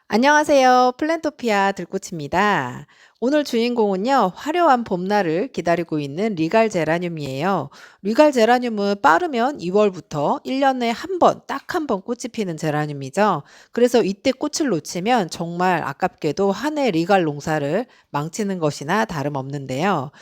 안녕하세요. 플랜토피아 들꽃입니다. 오늘 주인공은요, 화려한 봄날을 기다리고 있는 리갈 제라늄이에요. 리갈 제라늄은 빠르면 2월부터 1년에 한 번, 딱 한 번 꽃이 피는 제라늄이죠. 그래서 이때 꽃을 놓치면 정말 아깝게도 한 해 리갈 농사를 망치는 것이나 다름없는데요.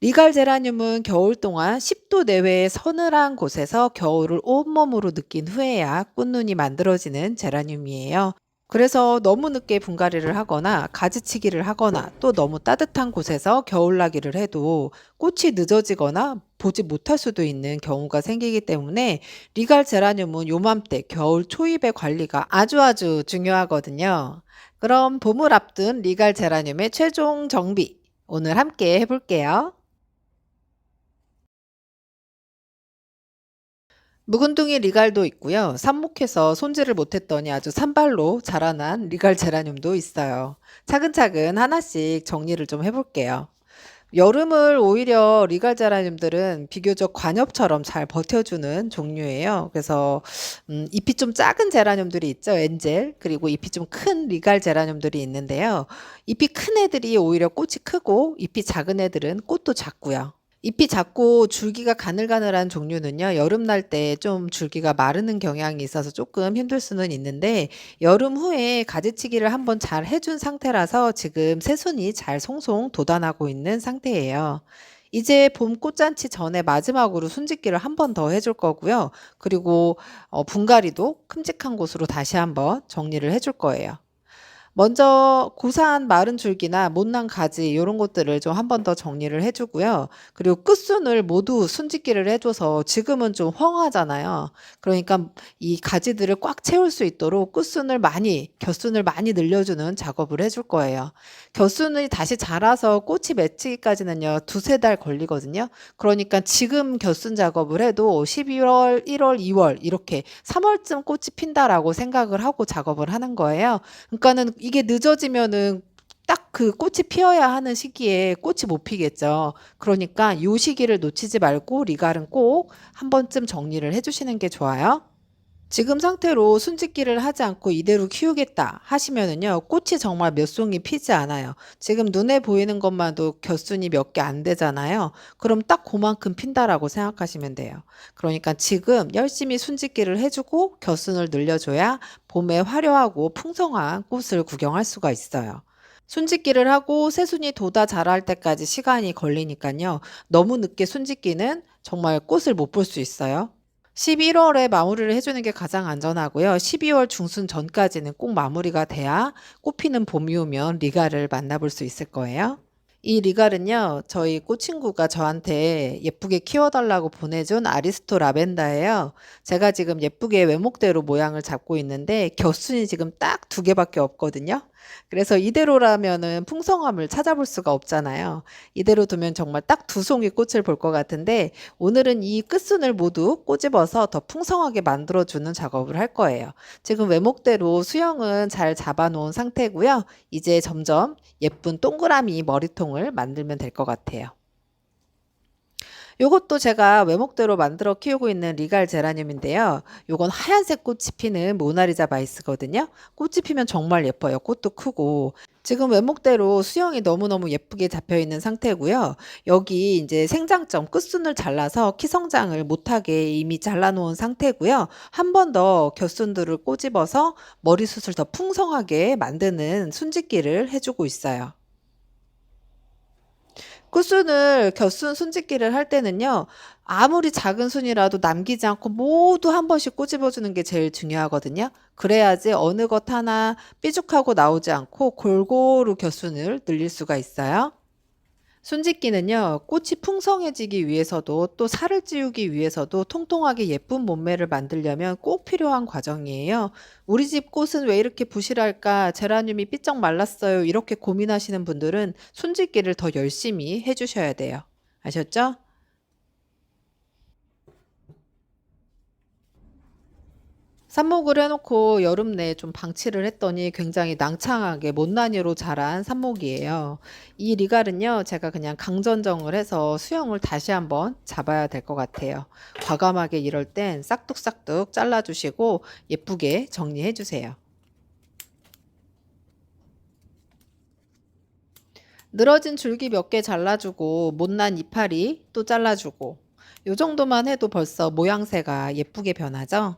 리갈 제라늄은 겨울 동안 10도 내외의 서늘한 곳에서 겨울을 온몸으로 느낀 후에야 꽃눈이 만들어지는 제라늄이에요. 그래서 너무 늦게 분갈이를 하거나 가지치기를 하거나 또 너무 따뜻한 곳에서 겨울나기를 해도 꽃이 늦어지거나 보지 못할 수도 있는 경우가 생기기 때문에 리갈 제라늄은 요맘때 겨울 초입의 관리가 아주 중요하거든요. 그럼 봄을 앞둔 리갈 제라늄의 최종 정비 오늘 함께 해볼게요. 묵은둥이 리갈도 있고요. 삽목해서 손질을 못했더니 아주 산발로 자라난 리갈 제라늄도 있어요. 차근차근 하나씩 정리를 좀 해볼게요. 여름을 오히려 리갈 제라늄들은 비교적 관엽처럼 잘 버텨주는 종류예요. 그래서 잎이 좀 작은 제라늄들이 있죠. 엔젤. 그리고 잎이 좀 큰 리갈 제라늄들이 있는데요. 잎이 큰 애들이 오히려 꽃이 크고 잎이 작은 애들은 꽃도 작고요. 잎이 작고 줄기가 가늘가늘한 종류는요, 여름 날 때 좀 줄기가 마르는 경향이 있어서 조금 힘들 수는 있는데, 여름 후에 가지치기를 한번 잘 해준 상태라서 지금 새순이 잘 송송 돋아나고 있는 상태예요. 이제 봄 꽃잔치 전에 마지막으로 순짓기를 한 번 더 해줄 거고요. 그리고 분갈이도 큼직한 곳으로 다시 한번 정리를 해줄 거예요. 먼저 고사한 마른 줄기나 못난 가지 요런 것들을 좀 한 번 더 정리를 해 주고요. 그리고 끝순을 모두 순짓기를 해 줘서 지금은 좀 헝하잖아요. 그러니까 이 가지들을 꽉 채울 수 있도록 끝순을 많이 겹순을 많이 늘려 주는 작업을 해줄 거예요. 겹순이 다시 자라서 꽃이 맺히기까지는요 2-3달 걸리거든요. 그러니까 지금 겹순 작업을 해도 12월, 1월, 2월 이렇게 3 월쯤 꽃이 핀다라고 생각을 하고 작업을 하는 거예요. 그러니까는 이게 늦어지면은 딱 그 꽃이 피어야 하는 시기에 꽃이 못 피겠죠. 그러니까 요 시기를 놓치지 말고 리갈은 꼭 한 번쯤 정리를 해 주시는 게 좋아요. 지금 상태로 순짓기를 하지 않고 이대로 키우겠다 하시면은요, 꽃이 정말 몇 송이 피지 않아요. 지금 눈에 보이는 것만도 겹순이 몇 개 안 되잖아요. 그럼 딱 그만큼 핀다라고 생각하시면 돼요. 그러니까 지금 열심히 순짓기를 해주고 겹순을 늘려줘야 봄에 화려하고 풍성한 꽃을 구경할 수가 있어요. 순짓기를 하고 새순이 돋아 자랄 때까지 시간이 걸리니까요. 너무 늦게 순짓기는 정말 꽃을 못 볼 수 있어요. 11월에 마무리를 해 주는 게 가장 안전하고요. 12월 중순 전까지는 꼭 마무리가 돼야 꽃피는 봄이 오면 리갈을 만나볼 수 있을 거예요. 이 리갈은요, 저희 꽃친구가 저한테 예쁘게 키워달라고 보내준 아리스토 라벤더예요. 제가 지금 예쁘게 외목대로 모양을 잡고 있는데 겹순이 지금 딱 2개밖에 없거든요. 그래서 이대로라면은 풍성함을 찾아볼 수가 없잖아요. 이대로 두면 정말 딱 2송이 꽃을 볼 것 같은데 오늘은 이 끝순을 모두 꼬집어서 더 풍성하게 만들어주는 작업을 할 거예요. 지금 외목대로 수영은 잘 잡아놓은 상태고요. 이제 점점 예쁜 동그라미 머리통을 만들면 될 것 같아요. 요것도 제가 외목대로 만들어 키우고 있는 리갈 제라늄인데요. 요건 하얀색 꽃이 피는 모나리자 바이스거든요. 꽃이 피면 정말 예뻐요. 꽃도 크고. 지금 외목대로 수영이 너무너무 예쁘게 잡혀 있는 상태고요. 여기 이제 생장점 끝순을 잘라서 키 성장을 못하게 이미 잘라놓은 상태고요. 한 번 더 겹순들을 꼬집어서 머리숱을 더 풍성하게 만드는 순짓기를 해주고 있어요. 끝순을 겹순 순짓기를 할 때는요. 아무리 작은 순이라도 남기지 않고 모두 한 번씩 꼬집어 주는 게 제일 중요하거든요. 그래야지 어느 것 하나 삐죽하고 나오지 않고 골고루 겹순을 늘릴 수가 있어요. 순짓기는요, 꽃이 풍성해지기 위해서도 또 살을 찌우기 위해서도 통통하게 예쁜 몸매를 만들려면 꼭 필요한 과정이에요. 우리 집 꽃은 왜 이렇게 부실할까? 제라늄이 삐쩍 말랐어요. 이렇게 고민하시는 분들은 순짓기를 더 열심히 해주셔야 돼요. 아셨죠? 삽목을 해 놓고 여름 내에 좀 방치를 했더니 굉장히 낭창하게 못난이로 자란 삽목이에요. 이 리갈은요, 제가 그냥 강전정을 해서 수영을 다시 한번 잡아야 될 것 같아요. 과감하게 이럴 땐 싹둑싹둑 잘라 주시고 예쁘게 정리해 주세요. 늘어진 줄기 몇 개 잘라주고 못난 이파리 또 잘라주고 요 정도만 해도 벌써 모양새가 예쁘게 변하죠?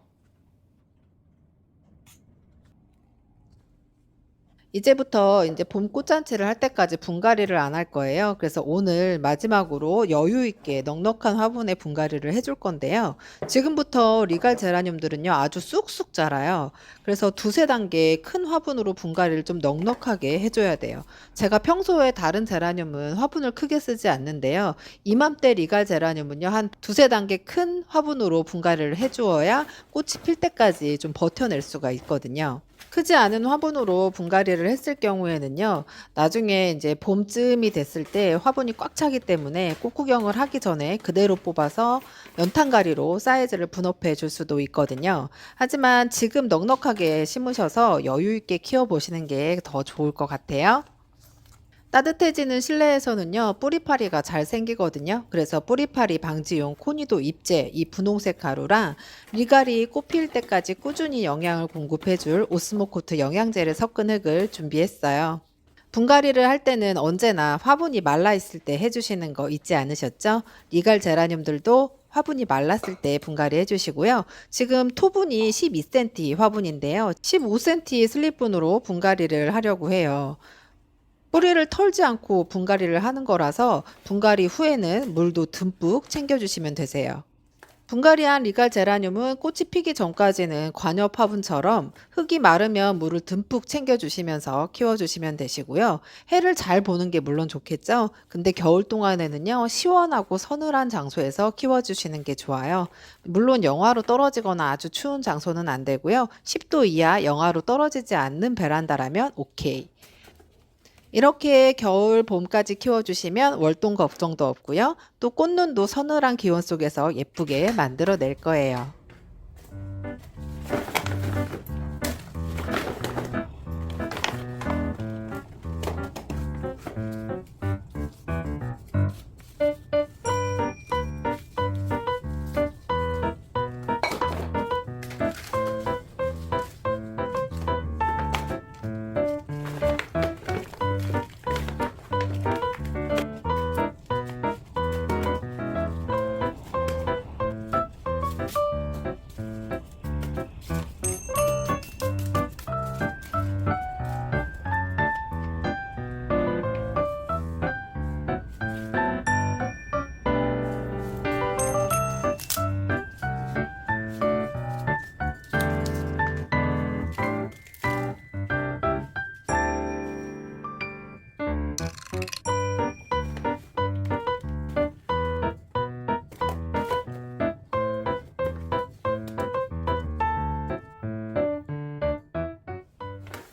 이제부터 이제 봄 꽃잔치를 할 때까지 분갈이를 안 할 거예요. 그래서 오늘 마지막으로 여유 있게 넉넉한 화분에 분갈이를 해줄 건데요. 지금부터 리갈 제라늄들은요, 아주 쑥쑥 자라요. 그래서 두세 단계 큰 화분으로 분갈이를 좀 넉넉하게 해줘야 돼요. 제가 평소에 다른 제라늄은 화분을 크게 쓰지 않는데요. 이맘때 리갈 제라늄은요, 한 두세 단계 큰 화분으로 분갈이를 해주어야 꽃이 필 때까지 좀 버텨낼 수가 있거든요. 크지 않은 화분으로 분갈이를 했을 경우에는요, 나중에 이제 봄쯤이 됐을 때 화분이 꽉 차기 때문에 꽃 구경을 하기 전에 그대로 뽑아서 연탄가리로 사이즈를 분업해 줄 수도 있거든요. 하지만 지금 넉넉하게 심으셔서 여유 있게 키워보시는 게 더 좋을 것 같아요. 따뜻해지는 실내에서는요, 뿌리파리가 잘 생기거든요. 그래서 뿌리파리 방지용 코니도 잎제, 이 분홍색 가루랑 리갈이 꽃 필 때까지 꾸준히 영양을 공급해줄 오스모코트 영양제를 섞은 흙을 준비했어요. 분갈이를 할 때는 언제나 화분이 말라 있을 때 해주시는 거 잊지 않으셨죠? 리갈 제라늄들도 화분이 말랐을 때 분갈이 해주시고요. 지금 토분이 12cm 화분인데요. 15cm 슬립분으로 분갈이를 하려고 해요. 뿌리를 털지 않고 분갈이를 하는 거라서 분갈이 후에는 물도 듬뿍 챙겨주시면 되세요. 분갈이한 리갈 제라늄은 꽃이 피기 전까지는 관엽 화분처럼 흙이 마르면 물을 듬뿍 챙겨주시면서 키워주시면 되시고요. 해를 잘 보는 게 물론 좋겠죠. 근데 겨울 동안에는요, 시원하고 서늘한 장소에서 키워주시는 게 좋아요. 물론 영하로 떨어지거나 아주 추운 장소는 안 되고요. 10도 이하 영하로 떨어지지 않는 베란다라면 오케이. 이렇게 겨울, 봄까지 키워주시면 월동 걱정도 없고요. 또 꽃눈도 서늘한 기온 속에서 예쁘게 만들어낼 거예요.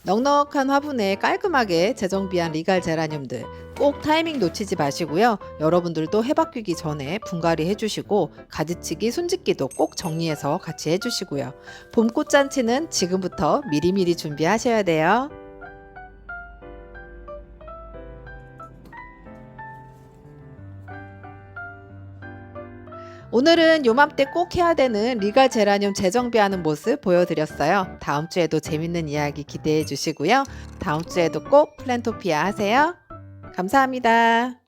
넉넉한 화분에 깔끔하게 재정비한 리갈 제라늄들 꼭 타이밍 놓치지 마시고요. 여러분들도 해바뀌기 전에 분갈이 해주시고 가지치기, 손짓기도 꼭 정리해서 같이 해주시고요. 봄꽃잔치는 지금부터 미리미리 준비하셔야 돼요. 오늘은 요맘때 꼭 해야 되는 리갈 제라늄 재정비하는 모습 보여드렸어요. 다음 주에도 재밌는 이야기 기대해 주시고요. 다음 주에도 꼭 플랜토피아 하세요. 감사합니다.